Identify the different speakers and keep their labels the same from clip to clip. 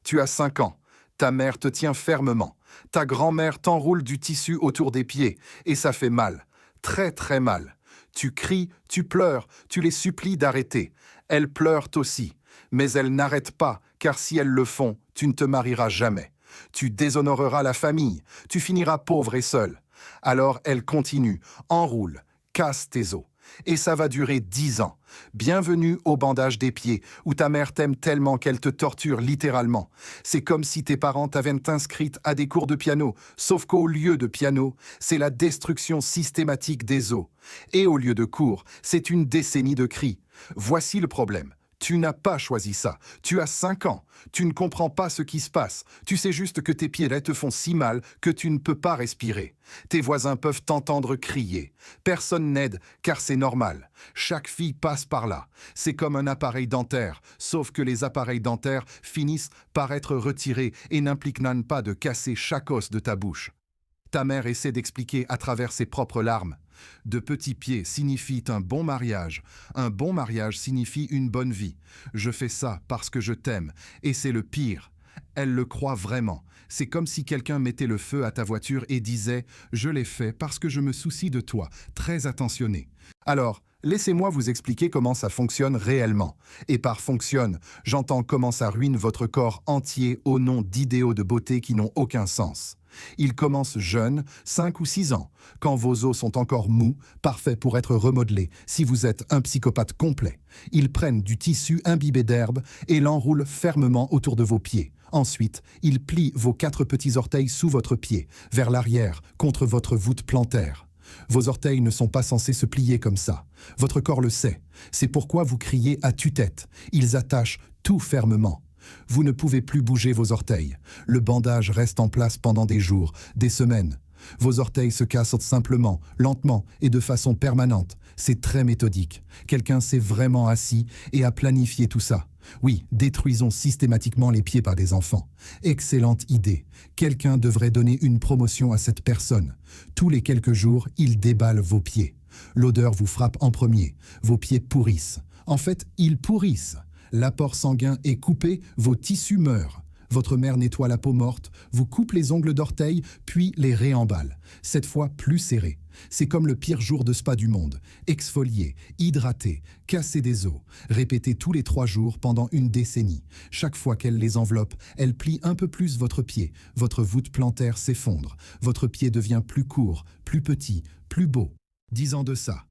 Speaker 1: Tu as 5 ans. Ta mère te tient fermement. Ta grand-mère t'enroule du tissu autour des pieds et ça fait mal. Très très mal. Tu cries, tu pleures, tu les supplies d'arrêter. Elles pleurent aussi. Mais elles n'arrêtent pas, car si elles le font, tu ne te marieras jamais. Tu déshonoreras la famille, tu finiras pauvre et seul. Alors elles continuent, enroulent, cassent tes os. Et ça va durer 10 ans. Bienvenue au bandage des pieds, où ta mère t'aime tellement qu'elle te torture littéralement. C'est comme si tes parents t'avaient inscrite à des cours de piano, sauf qu'au lieu de piano, c'est la destruction systématique des os. Et au lieu de cours, c'est une décennie de cris. Voici le problème. Tu n'as pas choisi ça. Tu as 5 ans. Tu ne comprends pas ce qui se passe. Tu sais juste que tes pieds te font si mal que tu ne peux pas respirer. Tes voisins peuvent t'entendre crier. Personne n'aide, car c'est normal. Chaque fille passe par là. C'est comme un appareil dentaire, sauf que les appareils dentaires finissent par être retirés et n'impliquent pas de casser chaque os de ta bouche. Ta mère essaie d'expliquer à travers ses propres larmes. De petits pieds signifie un bon mariage. Un bon mariage signifie une bonne vie. Je fais ça parce que je t'aime. Et c'est le pire. Elle le croit vraiment. C'est comme si quelqu'un mettait le feu à ta voiture et disait « Je l'ai fait parce que je me soucie de toi, très attentionné ». Alors, laissez-moi vous expliquer comment ça fonctionne réellement. Et par fonctionne, j'entends comment ça ruine votre corps entier au nom d'idéaux de beauté qui n'ont aucun sens. Il commence jeune, 5 ou 6 ans, quand vos os sont encore mous, parfaits pour être remodelés, si vous êtes un psychopathe complet. Ils prennent du tissu imbibé d'herbe et l'enroulent fermement autour de vos pieds. Ensuite, ils plient vos 4 petits orteils sous votre pied, vers l'arrière, contre votre voûte plantaire. Vos orteils ne sont pas censés se plier comme ça. Votre corps le sait. C'est pourquoi vous criez à tue-tête. Ils attachent tout fermement. Vous ne pouvez plus bouger vos orteils. Le bandage reste en place pendant des jours, des semaines. Vos orteils se cassent simplement, lentement et de façon permanente. C'est très méthodique. Quelqu'un s'est vraiment assis et a planifié tout ça. Oui, détruisons systématiquement les pieds par des enfants. Excellente idée. Quelqu'un devrait donner une promotion à cette personne. Tous les quelques jours, il déballe vos pieds. L'odeur vous frappe en premier. Vos pieds pourrissent. En fait, ils pourrissent. L'apport sanguin est coupé, vos tissus meurent. Votre mère nettoie la peau morte, vous coupe les ongles d'orteil, puis les réemballe. Cette fois plus serrés. C'est comme le pire jour de spa du monde. Exfolier, hydrater, casser des os. Répétez tous les 3 jours pendant une décennie. Chaque fois qu'elle les enveloppe, elle plie un peu plus votre pied. Votre voûte plantaire s'effondre. Votre pied devient plus court, plus petit, plus beau. 10 ans de ça.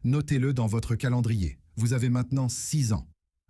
Speaker 1: Notez-le dans votre calendrier. Vous avez maintenant 6 ans.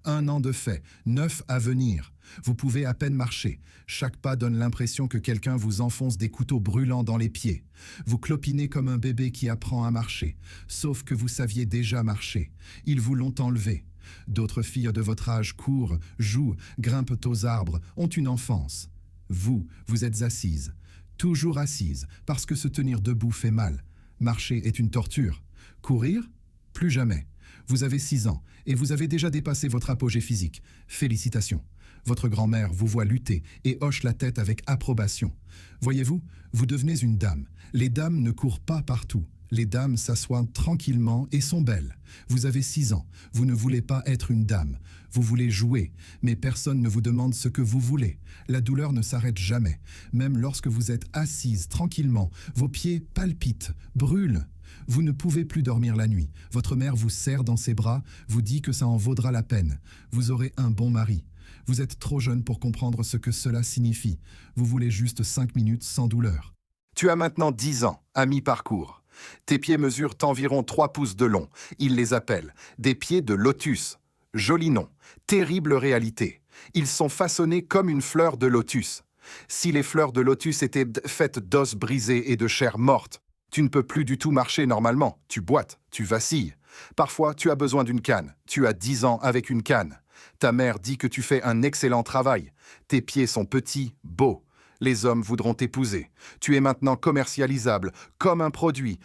Speaker 1: 1 an de fait, 9 à venir. Vous pouvez à peine marcher. Chaque pas donne l'impression que quelqu'un vous enfonce des couteaux brûlants dans les pieds. Vous clopinez comme un bébé qui apprend à marcher. Sauf que vous saviez déjà marcher. Ils vous l'ont enlevé. D'autres filles de votre âge courent, jouent, grimpent aux arbres, ont une enfance. Vous êtes assise. Toujours assise, parce que se tenir debout fait mal. Marcher est une torture. Courir? Plus jamais. Vous avez 6 ans et vous avez déjà dépassé votre apogée physique. Félicitations. Votre grand-mère vous voit lutter et hoche la tête avec approbation. Voyez-vous, vous devenez une dame. Les dames ne courent pas partout. Les dames s'assoient tranquillement et sont belles. Vous avez 6 ans. Vous ne voulez pas être une dame. Vous voulez jouer, mais personne ne vous demande ce que vous voulez. La douleur ne s'arrête jamais. Même lorsque vous êtes assise tranquillement, vos pieds palpitent, brûlent. Vous ne pouvez plus dormir la nuit. Votre mère vous serre dans ses bras, vous dit que ça en vaudra la peine. Vous aurez un bon mari. Vous êtes trop jeune pour comprendre ce que cela signifie. Vous voulez juste 5 minutes sans douleur. Tu as maintenant 10 ans, à mi-parcours. Tes pieds mesurent environ 3 pouces de long. Ils les appellent des pieds de lotus. Joli nom, terrible réalité. Ils sont façonnés comme une fleur de lotus. Si les fleurs de lotus étaient faites d'os brisés et de chair morte, tu ne peux plus du tout marcher normalement. Tu boites, tu vacilles. Parfois, tu as besoin d'une canne. Tu as 10 ans avec une canne. Ta mère dit que tu fais un excellent travail. Tes pieds sont petits, beaux. Les hommes voudront t'épouser. Tu es maintenant commercialisable, comme un produit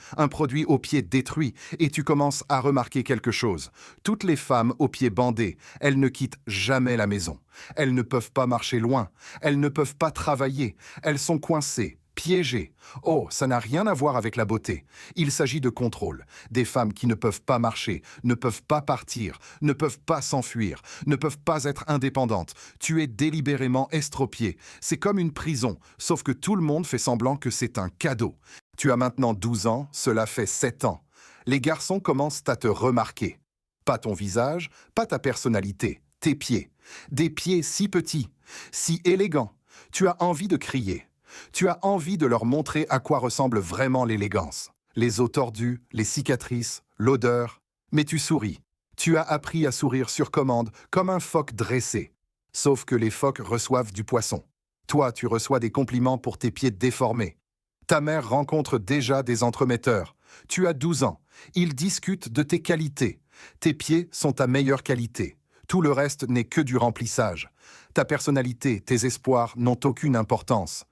Speaker 1: aux pieds détruits, et tu commences à remarquer quelque chose. Toutes les femmes aux pieds bandés, elles ne quittent jamais la maison. Elles ne peuvent pas marcher loin, elles ne peuvent pas travailler, elles sont coincées, piégé. Oh, ça n'a rien à voir avec la beauté. Il s'agit de contrôle. Des femmes qui ne peuvent pas marcher, ne peuvent pas partir, ne peuvent pas s'enfuir, ne peuvent pas être indépendantes. Tu es délibérément estropié. C'est comme une prison, sauf que tout le monde fait semblant que c'est un cadeau. Tu as maintenant 12 ans, cela fait 7 ans. Les garçons commencent à te remarquer. Pas ton visage, pas ta personnalité, tes pieds. Des pieds si petits, si élégants. Tu as envie de crier. Tu as envie de leur montrer à quoi ressemble vraiment l'élégance. Les os tordus, les cicatrices, l'odeur. Mais tu souris. Tu as appris à sourire sur commande, comme un phoque dressé. Sauf que les phoques reçoivent du poisson. Toi, tu reçois des compliments pour tes pieds déformés. Ta mère rencontre déjà des entremetteurs. Tu as 12 ans. Ils discutent de tes qualités. Tes pieds sont ta meilleure qualité. Tout le reste n'est que du remplissage. Ta personnalité, tes espoirs n'ont aucune importance.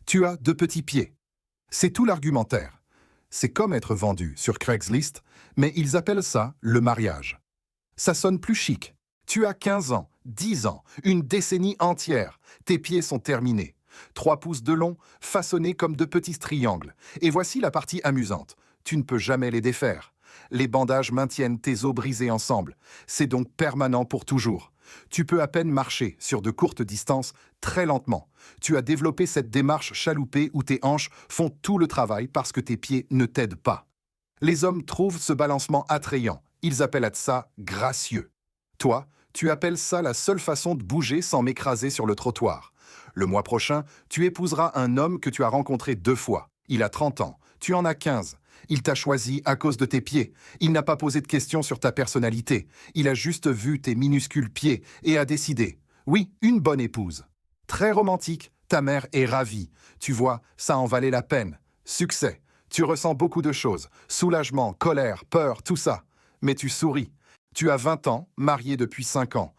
Speaker 1: Tu as de petits pieds. C'est tout l'argumentaire. C'est comme être vendu sur Craigslist, mais ils appellent ça le mariage. Ça sonne plus chic. Tu as 15 ans, 10 ans, une décennie entière. Tes pieds sont terminés. 3 pouces de long, façonnés comme de petits triangles. Et voici la partie amusante. Tu ne peux jamais les défaire. Les bandages maintiennent tes os brisés ensemble. C'est donc permanent pour toujours. Tu peux à peine marcher sur de courtes distances, très lentement. Tu as développé cette démarche chaloupée où tes hanches font tout le travail parce que tes pieds ne t'aident pas. Les hommes trouvent ce balancement attrayant. Ils appellent ça gracieux. Toi, tu appelles ça la seule façon de bouger sans m'écraser sur le trottoir. Le mois prochain, tu épouseras un homme que tu as rencontré 2 fois. Il a 30 ans, tu en as 15. Il t'a choisi à cause de tes pieds. Il n'a pas posé de questions sur ta personnalité. Il a juste vu tes minuscules pieds et a décidé. Oui, une bonne épouse. Très romantique, ta mère est ravie. Tu vois, ça en valait la peine. Succès. Tu ressens beaucoup de choses. Soulagement, colère, peur, tout ça. Mais tu souris. Tu as 20 ans, marié depuis 5 ans.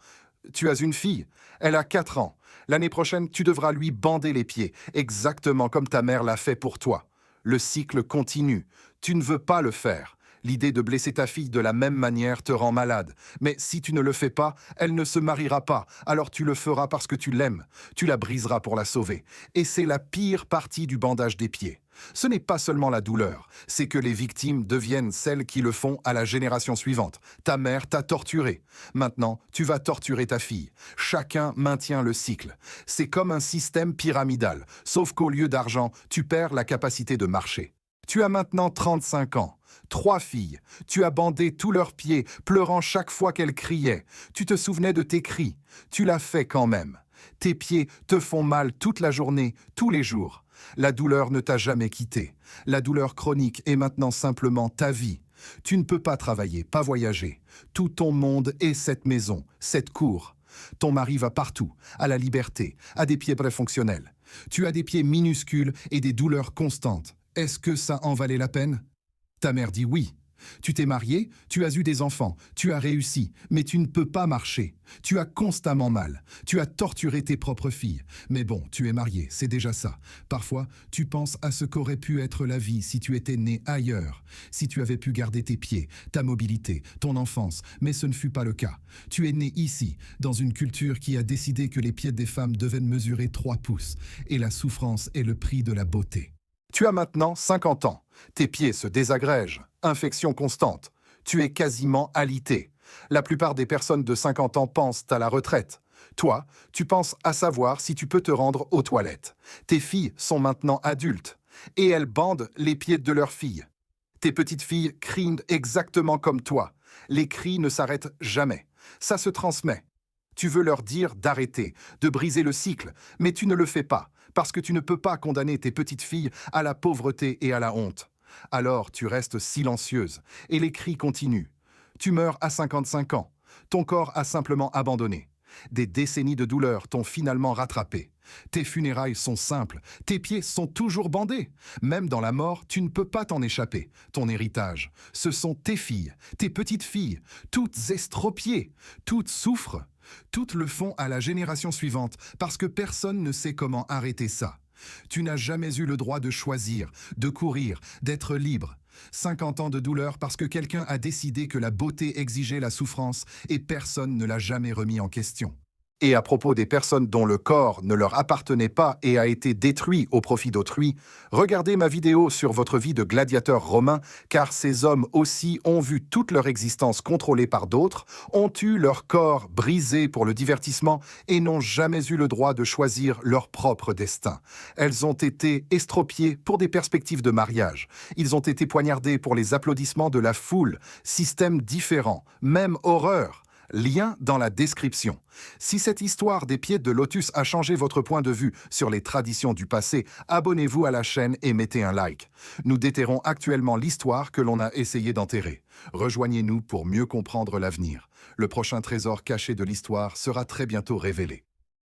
Speaker 1: Tu as une fille. Elle a 4 ans. L'année prochaine, tu devras lui bander les pieds, exactement comme ta mère l'a fait pour toi. Le cycle continue. Tu ne veux pas le faire. L'idée de blesser ta fille de la même manière te rend malade. Mais si tu ne le fais pas, elle ne se mariera pas. Alors tu le feras parce que tu l'aimes. Tu la briseras pour la sauver. Et c'est la pire partie du bandage des pieds. Ce n'est pas seulement la douleur, c'est que les victimes deviennent celles qui le font à la génération suivante. Ta mère t'a torturé. Maintenant, tu vas torturer ta fille. Chacun maintient le cycle. C'est comme un système pyramidal, sauf qu'au lieu d'argent, tu perds la capacité de marcher. Tu as maintenant 35 ans. 3 filles. Tu as bandé tous leurs pieds, pleurant chaque fois qu'elles criaient. Tu te souvenais de tes cris. Tu l'as fait quand même. Tes pieds te font mal toute la journée, tous les jours. La douleur ne t'a jamais quitté. La douleur chronique est maintenant simplement ta vie. Tu ne peux pas travailler, pas voyager. Tout ton monde est cette maison, cette cour. Ton mari va partout, à la liberté, à des pieds fonctionnels. Tu as des pieds minuscules et des douleurs constantes. Est-ce que ça en valait la peine? Ta mère dit oui. Tu t'es marié, tu as eu des enfants, tu as réussi, mais tu ne peux pas marcher. Tu as constamment mal. Tu as torturé tes propres filles. Mais bon, tu es marié, c'est déjà ça. Parfois, tu penses à ce qu'aurait pu être la vie si tu étais né ailleurs, si tu avais pu garder tes pieds, ta mobilité, ton enfance, mais ce ne fut pas le cas. Tu es né ici, dans une culture qui a décidé que les pieds des femmes devaient mesurer 3 pouces, et la souffrance est le prix de la beauté. Tu as maintenant 50 ans. Tes pieds se désagrègent. Infection constante. Tu es quasiment alité. La plupart des personnes de 50 ans pensent à la retraite. Toi, tu penses à savoir si tu peux te rendre aux toilettes. Tes filles sont maintenant adultes. Et elles bandent les pieds de leurs filles. Tes petites filles crient exactement comme toi. Les cris ne s'arrêtent jamais. Ça se transmet. Tu veux leur dire d'arrêter, de briser le cycle, mais tu ne le fais pas, parce que tu ne peux pas condamner tes petites filles à la pauvreté et à la honte. Alors tu restes silencieuse, et les cris continuent. Tu meurs à 55 ans. Ton corps a simplement abandonné. Des décennies de douleur t'ont finalement rattrapé. Tes funérailles sont simples, tes pieds sont toujours bandés. Même dans la mort, tu ne peux pas t'en échapper. Ton héritage, ce sont tes filles, tes petites filles, toutes estropiées, toutes souffrent. Toutes le font à la génération suivante, parce que personne ne sait comment arrêter ça. Tu n'as jamais eu le droit de choisir, de courir, d'être libre. 50 ans de douleur parce que quelqu'un a décidé que la beauté exigeait la souffrance et personne ne l'a jamais remis en question. Et à propos des personnes dont le corps ne leur appartenait pas et a été détruit au profit d'autrui, regardez ma vidéo sur votre vie de gladiateur romain, car ces hommes aussi ont vu toute leur existence contrôlée par d'autres, ont eu leur corps brisé pour le divertissement et n'ont jamais eu le droit de choisir leur propre destin. Elles ont été estropiées pour des perspectives de mariage. Ils ont été poignardés pour les applaudissements de la foule. Système différent, même horreur. Lien dans la description. Si cette histoire des pieds de lotus a changé votre point de vue sur les traditions du passé, abonnez-vous à la chaîne et mettez un like. Nous déterrons actuellement l'histoire que l'on a essayé d'enterrer. Rejoignez-nous pour mieux comprendre l'avenir. Le prochain trésor caché de l'histoire sera très bientôt révélé.